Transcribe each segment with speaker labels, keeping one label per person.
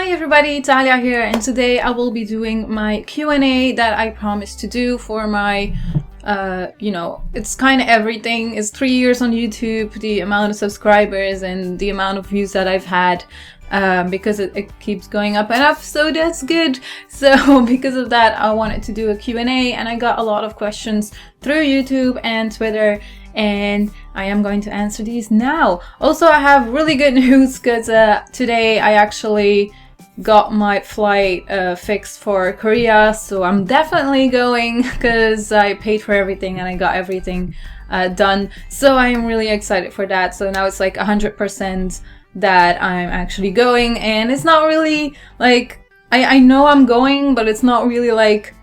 Speaker 1: Hi everybody, Thalia here, and today I will be doing my Q&A that I promised to do for my, it's kind of everything. It's 3 years on YouTube, the amount of subscribers and the amount of views that I've had, because it keeps going up and up, so that's good. So because of that, I wanted to do a Q&A, and I got a lot of questions through YouTube and Twitter, and I am going to answer these now. Also, I have really good news because today I actually got my flight fixed for Korea, so I'm definitely going because I paid for everything and I got everything done. So I am really excited for that. So now it's like 100% that I'm actually going, and it's not really like I know I'm going, but it's not really like,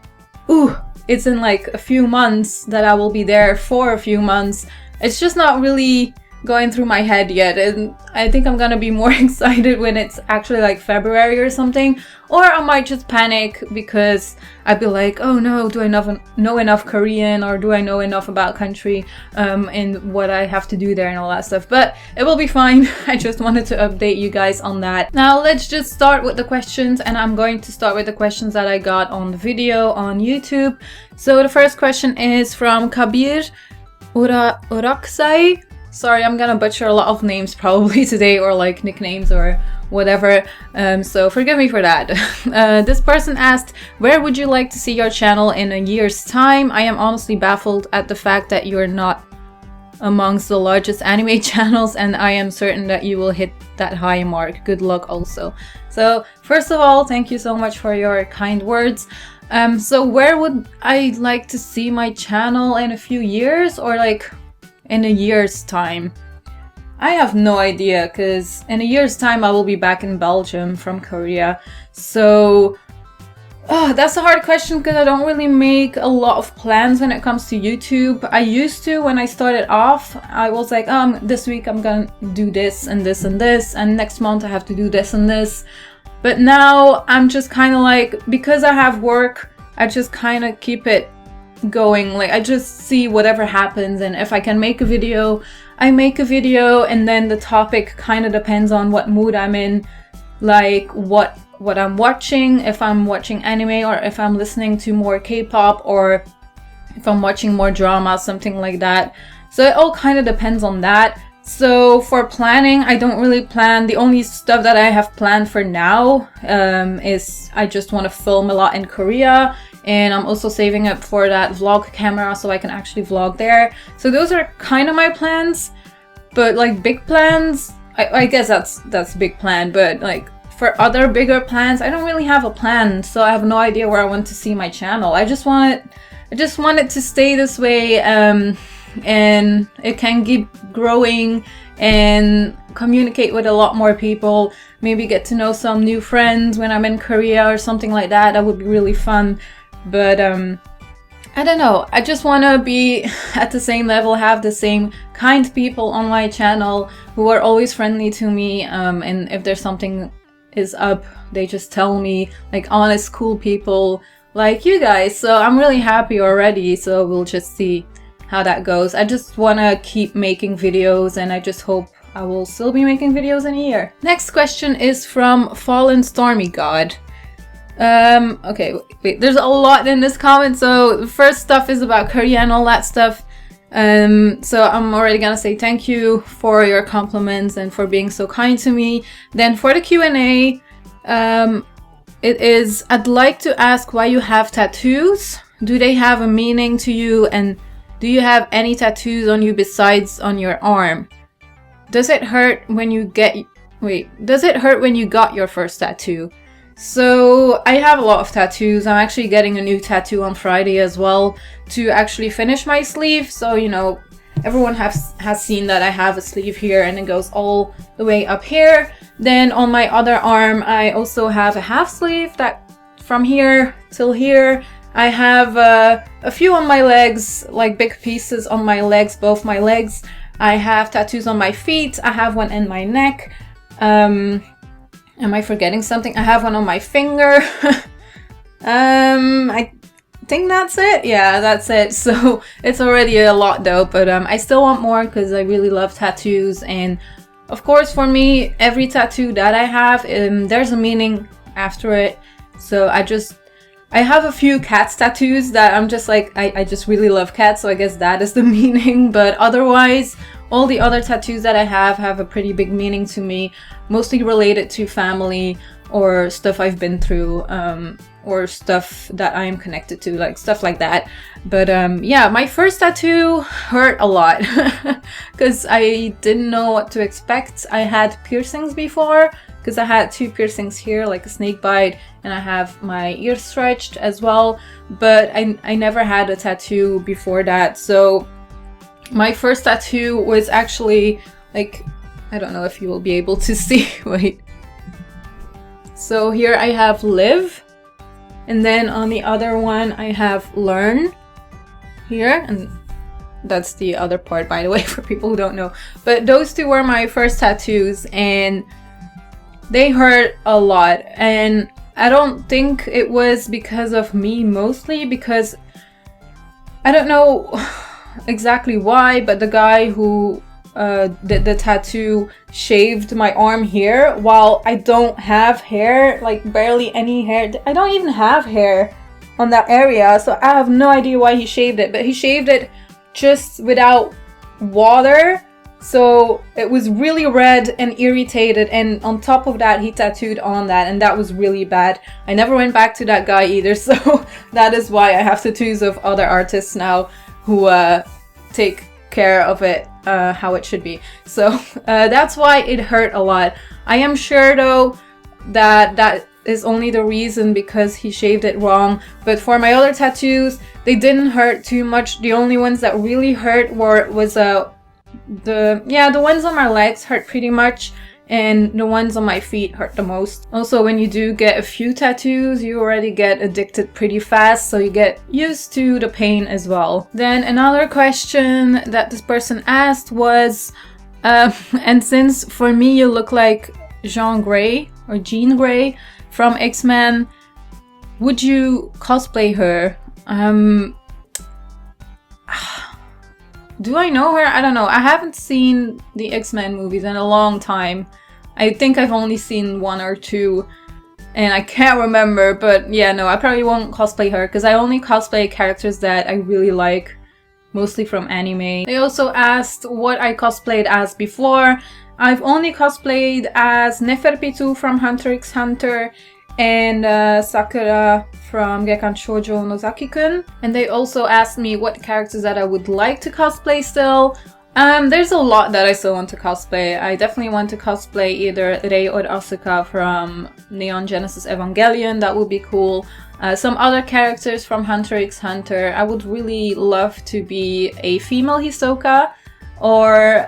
Speaker 1: ooh, it's in like a few months that I will be there for a few months. It's just not really going through my head yet, and I think I'm gonna be more excited when it's actually like February or something, or I might just panic because I'd be like, oh no, do I know enough Korean, or do I know enough about country and what I have to do there and all that stuff, but it will be fine. I just wanted to update you guys on that. Now let's just start with the questions, and I'm going to start with the questions that I got on the video on YouTube. So the first question is from Kabir Uraksai. Sorry, I'm gonna butcher a lot of names probably today, or like nicknames or whatever, so forgive me for that. This person asked, where would you like to see your channel in a year's time? I am honestly baffled at the fact that you're not amongst the largest anime channels, and I am certain that you will hit that high mark. Good luck also. So first of all, thank you so much for your kind words. So where would I like to see my channel in a few years, or like in a year's time? I have no idea, because in a year's time I will be back in Belgium from Korea. So that's a hard question, because I don't really make a lot of plans when it comes to YouTube. I used to when I started off. I was like, this week I'm gonna do this and this and this, and next month I have to do this and this. But now I'm just kind of like, because I have work, I just kind of keep it going. Like, I just see whatever happens, and if I can make a video, I make a video, and then the topic kind of depends on what mood I'm in, like what I'm watching, if I'm watching anime, or if I'm listening to more K-pop, or if I'm watching more drama, something like that. So it all kind of depends on that. So for planning, I don't really plan. The only stuff that I have planned for now is I just want to film a lot in Korea, and I'm also saving up for that vlog camera so I can actually vlog there. So those are kind of my plans, but like big plans, I guess that's big plan, but like for other bigger plans, I don't really have a plan, so I have no idea where I want to see my channel. I just want it to stay this way, and it can keep growing and communicate with a lot more people, maybe get to know some new friends when I'm in Korea or something like that. That would be really fun. But I don't know, I just want to be at the same level, have the same kind people on my channel who are always friendly to me, and if there's something is up, they just tell me, like honest, cool people like you guys. So I'm really happy already, so we'll just see how that goes. I just want to keep making videos, and I just hope I will still be making videos in a year. Next question is from Fallen Stormy God. Okay, wait, there's a lot in this comment. So the first stuff is about Korea and all that stuff. So I'm already gonna say thank you for your compliments and for being so kind to me. Then for the Q&A, it is, I'd like to ask why you have tattoos. Do they have a meaning to you, and do you have any tattoos on you besides on your arm? Does it hurt when you got your first tattoo? So I have a lot of tattoos. I'm actually getting a new tattoo on Friday as well to actually finish my sleeve. So, you know, everyone has seen that I have a sleeve here, and it goes all the way up here. Then on my other arm, I also have a half sleeve that from here till here. I have a few on my legs, like big pieces on my legs, both my legs. I have tattoos on my feet. I have one in my neck. Am I forgetting something? I have one on my finger. I think that's it. Yeah, that's it. So it's already a lot though, but I still want more because I really love tattoos, and Of course, for me, every tattoo that I have, there's a meaning after it. So I have a few cats tattoos that I'm just like, I just really love cats, so I guess that is the meaning. But otherwise, all the other tattoos that I have a pretty big meaning to me, mostly related to family or stuff I've been through, or stuff that I am connected to, like stuff like that. But yeah, my first tattoo hurt a lot because I didn't know what to expect. I had piercings before, because I had 2 piercings here, like a snake bite, and I have my ear stretched as well, but I never had a tattoo before that. So my first tattoo was actually like, I don't know if you will be able to see, wait. So here I have live, and then on the other one I have learn here, and that's the other part, by the way, for people who don't know. But those 2 were my first tattoos, and they hurt a lot. And I don't think it was because of me, mostly because I don't know exactly why, but the guy who did the tattoo shaved my arm here while I don't have hair, like barely any hair. I don't even have hair on that area, so I have no idea why he shaved it, but he shaved it just without water, so it was really red and irritated, and on top of that he tattooed on that, and that was really bad. I never went back to that guy either, so that is why I have tattoos of other artists now who take care of it how it should be. So that's why it hurt a lot. I am sure though that is only the reason, because he shaved it wrong. But for my other tattoos, they didn't hurt too much. The only ones that really hurt was the ones on my legs hurt pretty much, and the ones on my feet hurt the most. Also, when you do get a few tattoos, you already get addicted pretty fast, so you get used to the pain as well. Then another question that this person asked was, and since for me you look like Jean Grey or Jean Grey from X-Men, would you cosplay her? Do I know her? I don't know. I haven't seen the X-Men movies in a long time. I think I've only seen 1 or 2, and I can't remember, but yeah, no, I probably won't cosplay her, because I only cosplay characters that I really like, mostly from anime. They also asked what I cosplayed as before. I've only cosplayed as Neferpitou from Hunter x Hunter, and Sakura from Gekkan Shoujo Nozaki-kun. And they also asked me what characters that I would like to cosplay still. There's a lot that I still want to cosplay. I definitely want to cosplay either Rei or Asuka from Neon Genesis Evangelion. That would be cool. Some other characters from Hunter x Hunter. I would really love to be a female Hisoka, or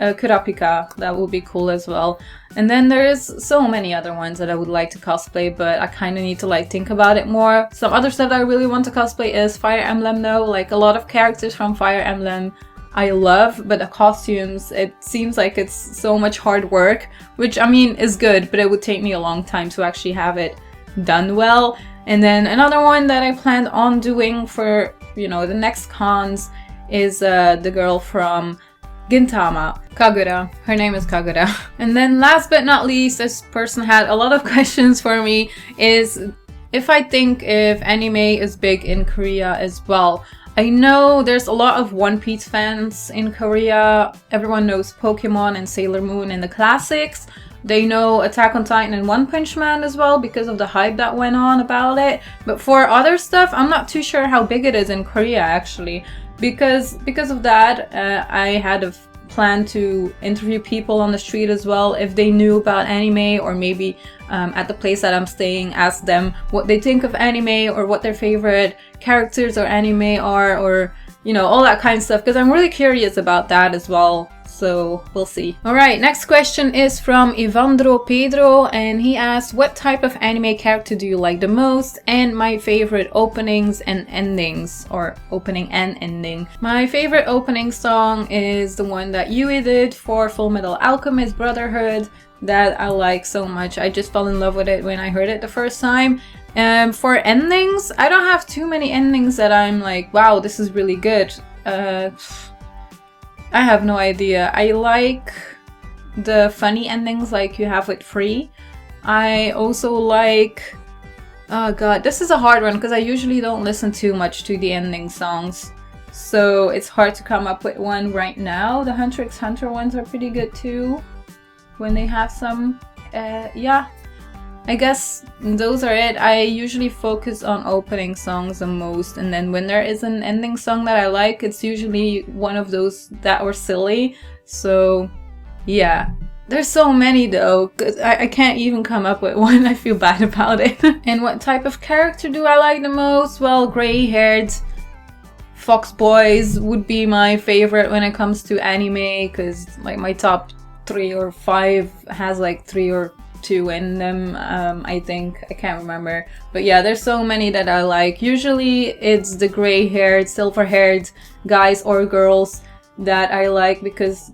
Speaker 1: Kurapika. That would be cool as well. And then there's so many other ones that I would like to cosplay, but I kind of need to like think about it more. Some other stuff that I really want to cosplay is Fire Emblem though. Like a lot of characters from Fire Emblem I love, but the costumes, it seems like it's so much hard work, which I mean is good, but it would take me a long time to actually have it done well. And then another one that I planned on doing for, you know, the next cons is the girl from Gintama, Kagura. Her name is Kagura. And then last but not least, this person had a lot of questions for me, is if I think if anime is big in Korea as well. I know there's a lot of One Piece fans in Korea. Everyone knows Pokemon and Sailor Moon and the classics. They know Attack on Titan and One Punch Man as well because of the hype that went on about it. But for other stuff, I'm not too sure how big it is in Korea actually. Because of that, I had a plan to interview people on the street as well if they knew about anime, or maybe at the place that I'm staying, ask them what they think of anime or what their favorite characters or anime are, or you know, all that kind of stuff, because I'm really curious about that as well. So we'll see. Alright, next question is from Ivandro Pedro, and he asked, what type of anime character do you like the most, and my favorite openings and endings, or opening and ending. My favorite opening song is the one that Yui did for Full Metal Alchemist Brotherhood, that I like so much. I just fell in love with it when I heard it the first time. For endings, I don't have too many endings that I'm like, wow, this is really good. I have no idea. I like the funny endings like you have with Free. I also like... Oh god, this is a hard one because I usually don't listen too much to the ending songs. So it's hard to come up with one right now. The Hunter x Hunter ones are pretty good too, when they have some. Yeah, I guess those are it. I usually focus on opening songs the most, and then when there is an ending song that I like, it's usually one of those that were silly. So yeah. There's so many though, because I can't even come up with one. I feel bad about it. And what type of character do I like the most? Well, gray-haired fox boys would be my favorite when it comes to anime, because like my top 3 or 5 has like 3 or 2 in them, I think. I can't remember. But yeah, there's so many that I like. Usually it's the gray-haired, silver-haired guys or girls that I like because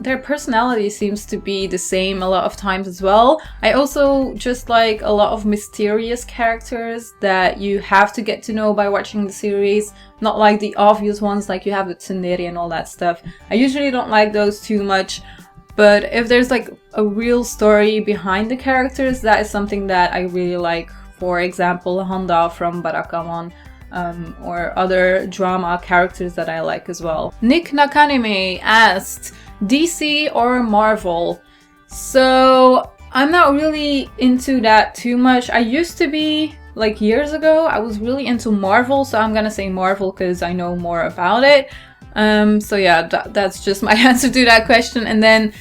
Speaker 1: their personality seems to be the same a lot of times as well. I also just like a lot of mysterious characters that you have to get to know by watching the series. Not like the obvious ones like you have the tsundere and all that stuff. I usually don't like those too much. But if there's like a real story behind the characters, that is something that I really like. For example, Honda from Barakamon. Or other drama characters that I like as well. Nick Nakanime asked, DC or Marvel? So I'm not really into that too much. I used to be, like years ago, I was really into Marvel, so I'm gonna say Marvel because I know more about it. So yeah, that's just my answer to that question. And then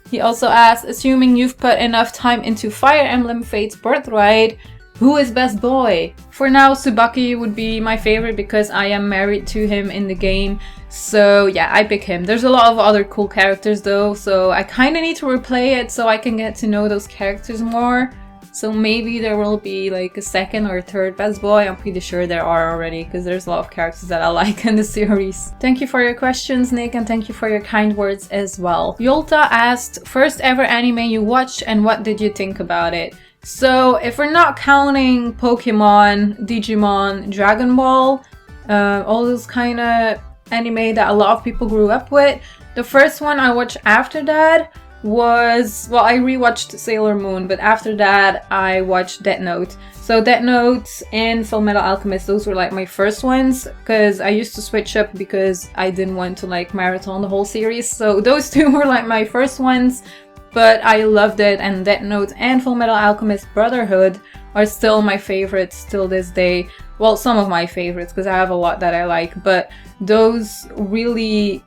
Speaker 1: he also asked, assuming you've put enough time into Fire Emblem Fate's Birthright, who is best boy? For now, Tsubaki would be my favorite because I am married to him in the game. So yeah, I pick him. There's a lot of other cool characters though, so I kind of need to replay it so I can get to know those characters more. So maybe there will be like a second or third best boy. I'm pretty sure there are already because there's a lot of characters that I like in the series. Thank you for your questions, Nick, and thank you for your kind words as well. Yolta asked, first ever anime you watched and what did you think about it? So if we're not counting Pokemon, Digimon, Dragon Ball, all those kind of anime that a lot of people grew up with, the first one I watched after that was, well, I rewatched Sailor Moon, but after that I watched Death Note. So Death Note and Fullmetal Alchemist, those were like my first ones, because I used to switch up because I didn't want to like marathon the whole series. So those two were like my first ones. But I loved it, and Death Note and Fullmetal Alchemist Brotherhood are still my favorites till this day. Well, some of my favorites, because I have a lot that I like, but those really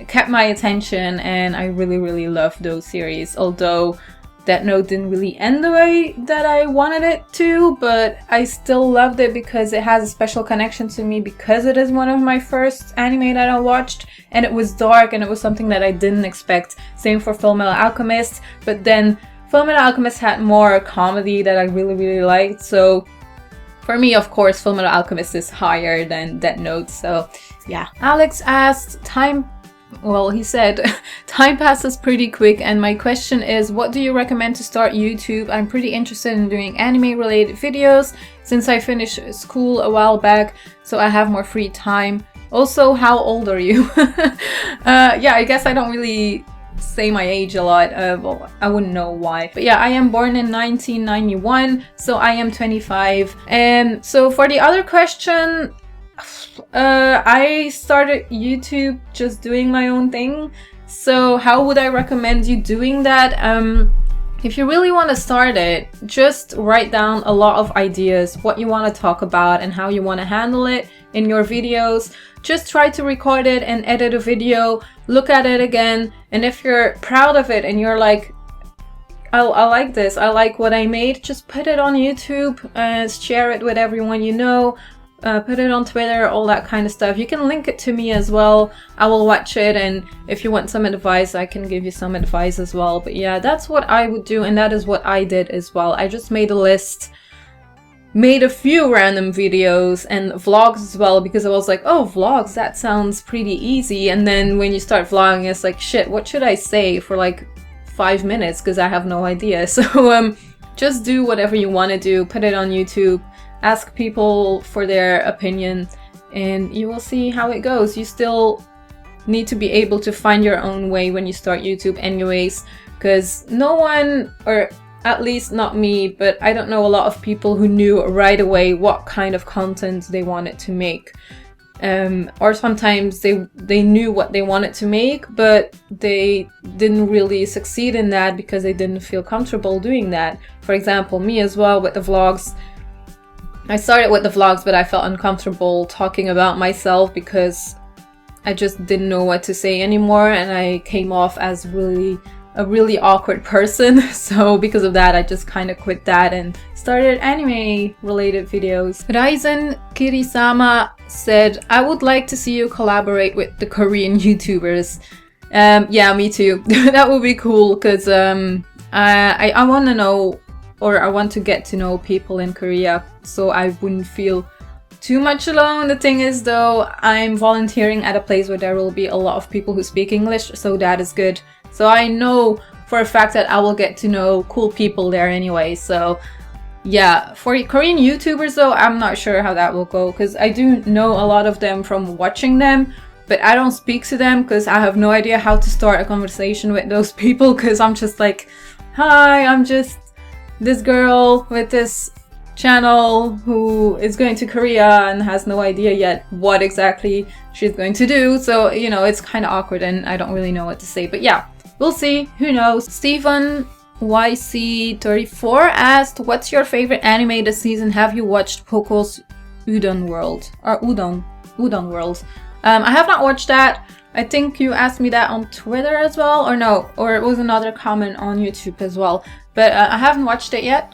Speaker 1: kept my attention, and I really loved those series. Although Death Note didn't really end the way that I wanted it to, but I still loved it because it has a special connection to me because it is one of my first anime that I watched, and it was dark and it was something that I didn't expect. Same for Fullmetal Alchemist, but then Fullmetal Alchemist had more comedy that I really liked, so for me, of course, Fullmetal Alchemist is higher than Death Note, so yeah. Alex asked, well, he said, time passes pretty quick, and my question is, what do you recommend to start YouTube? I'm pretty interested in doing anime related videos since I finished school a while back, so I have more free time. Also, how old are you? Yeah, I guess I don't really say my age a lot. Well, I wouldn't know why. But yeah, I am born in 1991, so I am 25. And so for the other question, I started YouTube just doing my own thing. So how would I recommend you doing that? If you really want to start it, just write down a lot of ideas, what you want to talk about and how you want to handle it in your videos. Just try to record it and edit a video, look at it again, and if you're proud of it and you're like, I like this, I like what I made, just put it on YouTube and share it with everyone you know. Put it on Twitter, all that kind of stuff. You can link it to me as well. I will watch it, and if you want some advice, I can give you some advice as well. But yeah, that's what I would do, and that is what I did as well. I just made a list, made a few random videos and vlogs as well, because I was like, oh, vlogs, that sounds pretty easy. And then when you start vlogging, it's like, shit, what should I say for like 5 minutes? Because I have no idea. So just do whatever you want to do, put it on YouTube. Ask people for their opinion, and you will see how it goes. You still need to be able to find your own way when you start YouTube anyways, because no one, or at least not me, but I don't know a lot of people who knew right away what kind of content they wanted to make. Or sometimes they knew what they wanted to make, but they didn't really succeed in that because they didn't feel comfortable doing that. For example, me as well with the vlogs. I started with the vlogs, but I felt uncomfortable talking about myself because I just didn't know what to say anymore, and I came off as a really awkward person. So because of that, I just kind of quit that and started anime related videos. Ryzen Kirisama said, I would like to see you collaborate with the Korean YouTubers. Yeah, me too. That would be cool, because I want to know, or I want to get to know people in Korea so I wouldn't feel too much alone. The thing is though, I'm volunteering at a place where there will be a lot of people who speak English, so that is good. So I know for a fact that I will get to know cool people there anyway. So yeah, for Korean YouTubers though, I'm not sure how that will go, because I do know a lot of them from watching them, but I don't speak to them because I have no idea how to start a conversation with those people, because I'm just like, hi, I'm just this girl with this channel who is going to Korea and has no idea yet what exactly she's going to do. So, you know, it's kind of awkward and I don't really know what to say. But yeah, we'll see. Who knows? Stephen YC34 asked, what's your favorite anime this season? Have you watched Poco's Udon World? Or Udon World? I have not watched that. I think you asked me that on Twitter as well, or no, or it was another comment on YouTube as well. But I haven't watched it yet.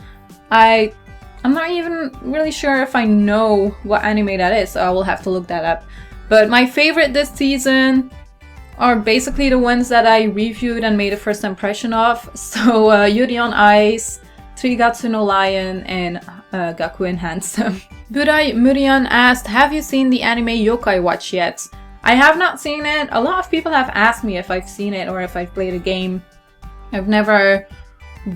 Speaker 1: I'm not even really sure if I know what anime that is, so I will have to look that up. But my favorite this season are basically the ones that I reviewed and made a first impression of. So Yuri on Ice, Trigatsu no Lion, and Gakuen Handsome. Burai Murian asked, have you seen the anime Yokai Watch yet? I have not seen it. A lot of people have asked me if I've seen it or if I've played a game. I've never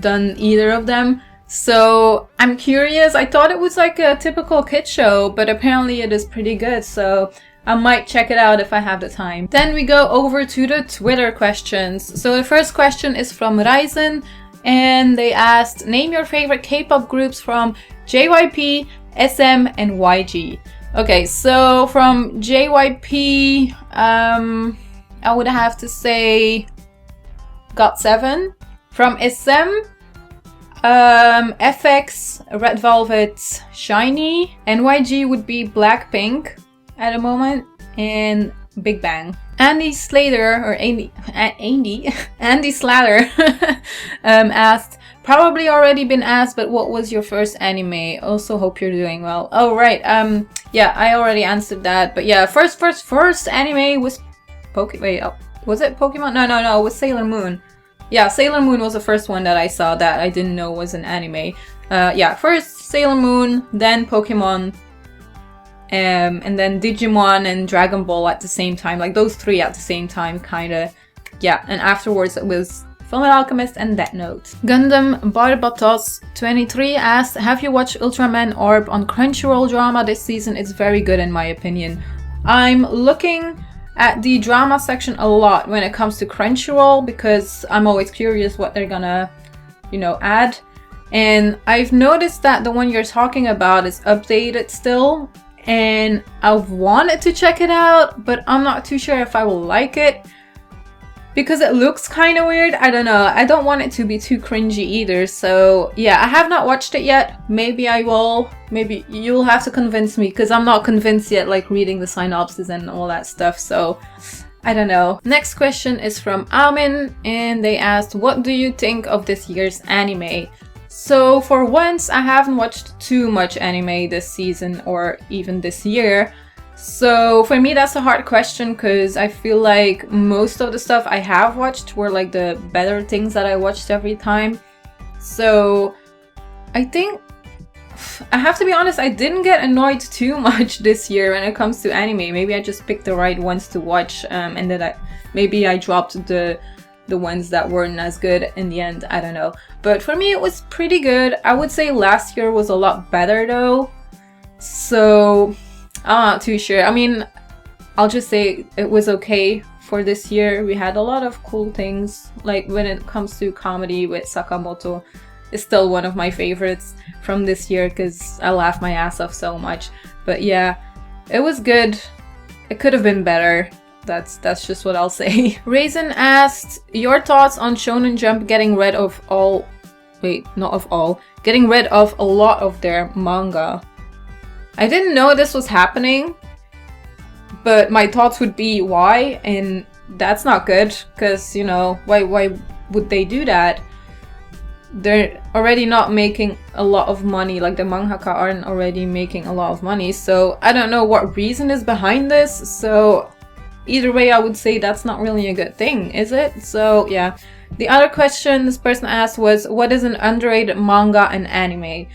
Speaker 1: done either of them. So I'm curious. I thought it was like a typical kid show, but apparently it is pretty good. So I might check it out if I have the time. Then we go over to the Twitter questions. So the first question is from Ryzen, and they asked, name your favorite K-pop groups from JYP, SM, and YG. Okay, so from JYP, I would have to say GOT7. From SM, FX, Red Velvet, SHINee, and YG would be Blackpink at the moment, and Big Bang. Andy Slater, or Andy Slater asked, probably already been asked, but what was your first anime? Also hope you're doing well. Oh, right. Yeah, I already answered that, but yeah, first anime was was it Pokemon? No, it was Sailor Moon. Yeah, Sailor Moon was the first one that I saw that I didn't know was an anime. Yeah, first Sailor Moon, then Pokemon, and then Digimon and Dragon Ball at the same time. Like those three at the same time, kinda. Yeah, and afterwards it was Fullmetal Alchemist and Death Note. Gundam Barbatos 23 asked, have you watched Ultraman Orb on Crunchyroll drama this season? It's very good in my opinion. I'm looking at the drama section a lot when it comes to Crunchyroll because I'm always curious what they're gonna, you know, add. And I've noticed that the one you're talking about is updated still, and I've wanted to check it out, but I'm not too sure if I will like it because it looks kind of weird. I don't know. I don't want it to be too cringy either. So yeah, I have not watched it yet. Maybe I will. Maybe you'll have to convince me because I'm not convinced yet, like reading the synopsis and all that stuff. So I don't know. Next question is from Amin, and they asked, what do you think of this year's anime? So for once, I haven't watched too much anime this season or even this year. So for me, that's a hard question because I feel like most of the stuff I have watched were like the better things that I watched every time. So I think, I have to be honest, I didn't get annoyed too much this year when it comes to anime. Maybe I just picked the right ones to watch, and then maybe I dropped the ones that weren't as good in the end. I don't know. But for me, it was pretty good. I would say last year was a lot better though. So I'm not too sure. I mean, I'll just say it was okay for for this year. We had a lot of cool things, like when it comes to comedy with Sakamoto. It's still one of my favorites from this year because I laughed my ass off so much. But yeah, it was good. It could have been better. That's just what I'll say. Raisin asked your thoughts on Shonen Jump getting rid of all... Wait, not of all. Getting rid of a lot of their manga. I didn't know this was happening, but my thoughts would be why, and that's not good, because, you know, why would they do that? They're already not making a lot of money, like the mangaka aren't already making a lot of money, so I don't know what reason is behind this, so either way I would say that's not really a good thing, is it? So yeah. The other question this person asked was, what is an underrated manga and anime?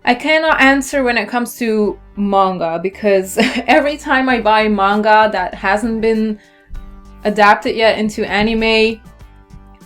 Speaker 1: I cannot answer when it comes to manga because every time I buy manga that hasn't been adapted yet into anime,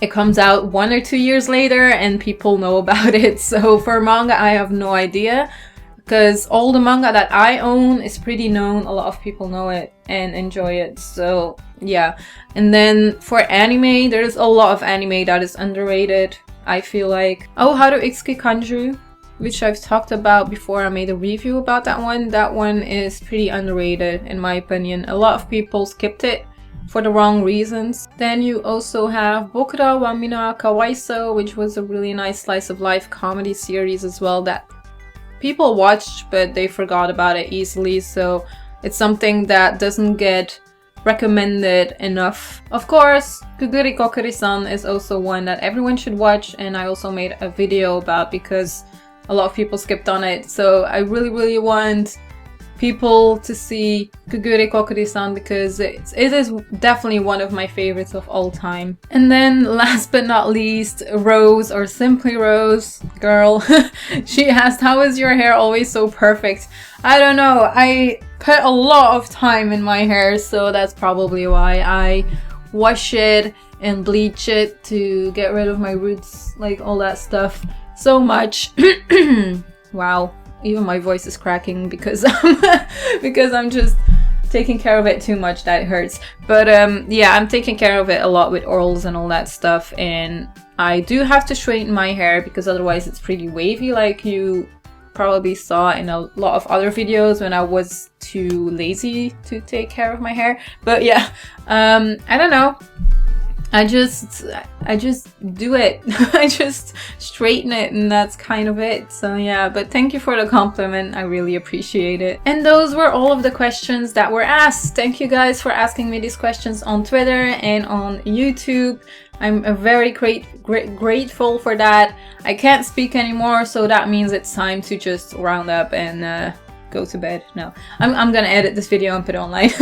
Speaker 1: it comes out 1 or 2 years later and people know about it. So for manga, I have no idea because all the manga that I own is pretty known. A lot of people know it and enjoy it. So yeah. And then for anime, there's a lot of anime that is underrated, I feel like. Oh, Haru Itsuki Kanju, which I've talked about before. I made a review about that one. That one is pretty underrated in my opinion. A lot of people skipped it for the wrong reasons. Then you also have Bokura wa Mina Kawaiso, which was a really nice slice of life comedy series as well that people watched but they forgot about it easily. So it's something that doesn't get recommended enough. Of course, Kuguri Kokuri-san is also one that everyone should watch, and I also made a video about because a lot of people skipped on it. So I really want people to see Kuguri Kokuri-san because it is definitely one of my favorites of all time. And then last but not least, Rose, or simply Rose girl. She asked, how is your hair always so perfect? I don't know, I put a lot of time in my hair, so that's probably why. I wash it and bleach it to get rid of my roots, like all that stuff, so much. Wow, even my voice is cracking because I'm just taking care of it too much. That hurts. But yeah, I'm taking care of it a lot with oils and all that stuff, and I do have to straighten my hair because otherwise it's pretty wavy, like you probably saw in a lot of other videos when I was too lazy to take care of my hair. But yeah, I don't know, I just do it. I just straighten it, and that's kind of it. So yeah, but thank you for the compliment, I really appreciate it. And those were all of the questions that were asked. Thank you guys for asking me these questions on Twitter and on YouTube. I'm very grateful for that. I can't speak anymore, so that means it's time to just round up and go to bed. No, I'm gonna edit this video and put it online.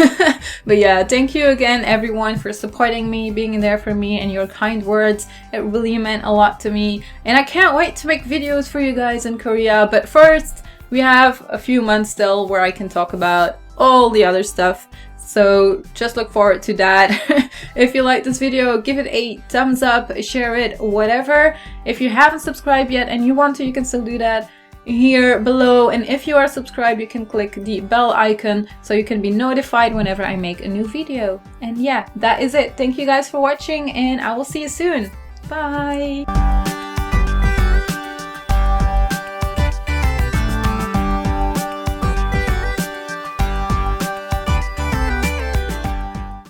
Speaker 1: But yeah, thank you again everyone for supporting me, being there for me, and your kind words. It really meant a lot to me, and I can't wait to make videos for you guys in Korea. But first, we have a few months still where I can talk about all the other stuff. So just look forward to that. If you like this video, give it a thumbs up, share it, whatever. If you haven't subscribed yet and you want to, you can still do that here below. And if you are subscribed, you can click the bell icon so you can be notified whenever I make a new video. And yeah, that is it. Thank you guys for watching, and I will see you soon. Bye!